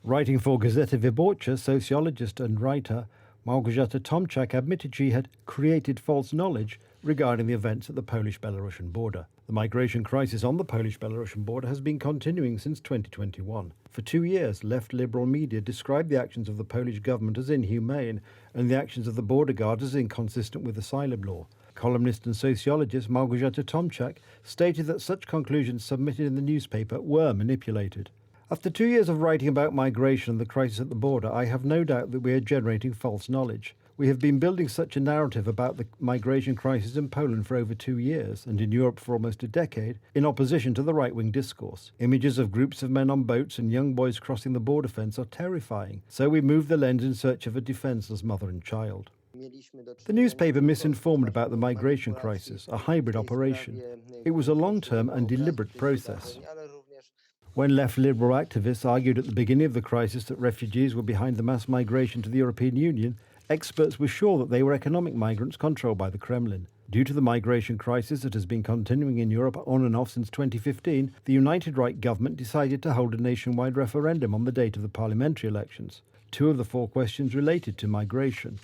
Writing for Gazeta Wyborcza, sociologist and writer Małgorzata Tomczak admitted she had created false knowledge regarding the events at the Polish-Belarusian border. The migration crisis on the Polish-Belarusian border has been continuing since 2021. For 2 years, left liberal media described the actions of the Polish government as inhumane and the actions of the border guard as inconsistent with asylum law. Columnist and sociologist Małgorzata Tomczak stated that such conclusions submitted in the newspaper were manipulated. After 2 years of writing about migration and the crisis at the border, I have no doubt that we are generating false knowledge. We have been building such a narrative about the migration crisis in Poland for over 2 years, and in Europe for almost a decade, in opposition to the right-wing discourse. Images of groups of men on boats and young boys crossing the border fence are terrifying, so we move the lens in search of a defenceless mother and child. The newspaper misinformed about the migration crisis, a hybrid operation. It was a long-term and deliberate process. When left liberal activists argued at the beginning of the crisis that refugees were behind the mass migration to the European Union, experts were sure that they were economic migrants controlled by the Kremlin. Due to the migration crisis that has been continuing in Europe on and off since 2015, the United Right government decided to hold a nationwide referendum on the date of the parliamentary elections. 2 of the 4 questions related to migration.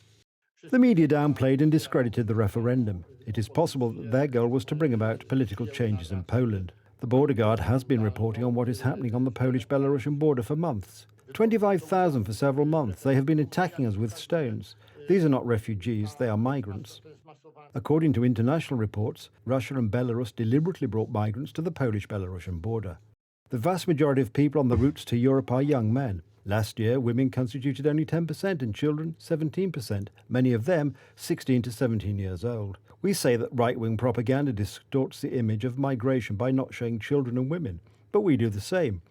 The media downplayed and discredited the referendum. It is possible that their goal was to bring about political changes in Poland. The border guard has been reporting on what is happening on the Polish-Belarusian border for months. 25,000 for several months. They have been attacking us with stones. These are not refugees, they are migrants. According to international reports, Russia and Belarus deliberately brought migrants to the Polish-Belarusian border. The vast majority of people on the routes to Europe are young men. Last year, women constituted only 10% and children 17%, many of them 16 to 17 years old. We say that right-wing propaganda distorts the image of migration by not showing children and women, but we do the same,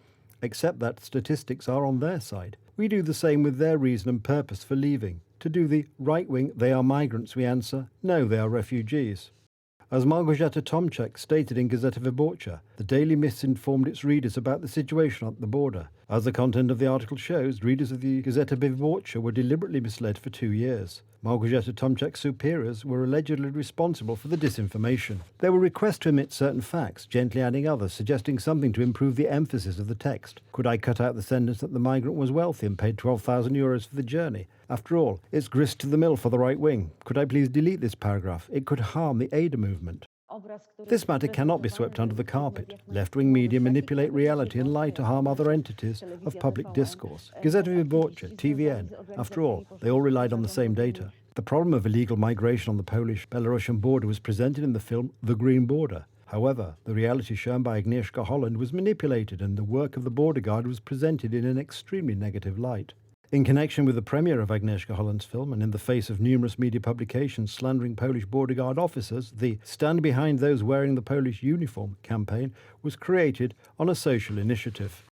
except that statistics are on their side. We do the same with their reason and purpose for leaving. To do the right-wing, they are migrants, we answer, no, they are refugees. As Małgorzata Tomczak stated in Gazeta Wyborcza, the Daily misinformed its readers about the situation at the border. As the content of the article shows, readers of the Gazeta Wyborcza were deliberately misled for 2 years. Małgorzata Tomczak's superiors were allegedly responsible for the disinformation. There were requests to omit certain facts, gently adding others, suggesting something to improve the emphasis of the text. Could I cut out the sentence that the migrant was wealthy and paid €12,000 for the journey? After all, it's grist to the mill for the right wing. Could I please delete this paragraph? It could harm the Ada movement. This matter cannot be swept under the carpet. Left-wing media manipulate reality and lie to harm other entities of public discourse. Gazeta Wyborcza, TVN, after all, they all relied on the same data. The problem of illegal migration on the Polish-Belarusian border was presented in the film The Green Border. However, the reality shown by Agnieszka Holland was manipulated and the work of the border guard was presented in an extremely negative light. In connection with the premiere of Agnieszka Holland's film and in the face of numerous media publications slandering Polish border guard officers, the Stand Behind Those Wearing the Polish Uniform campaign was created on a social initiative.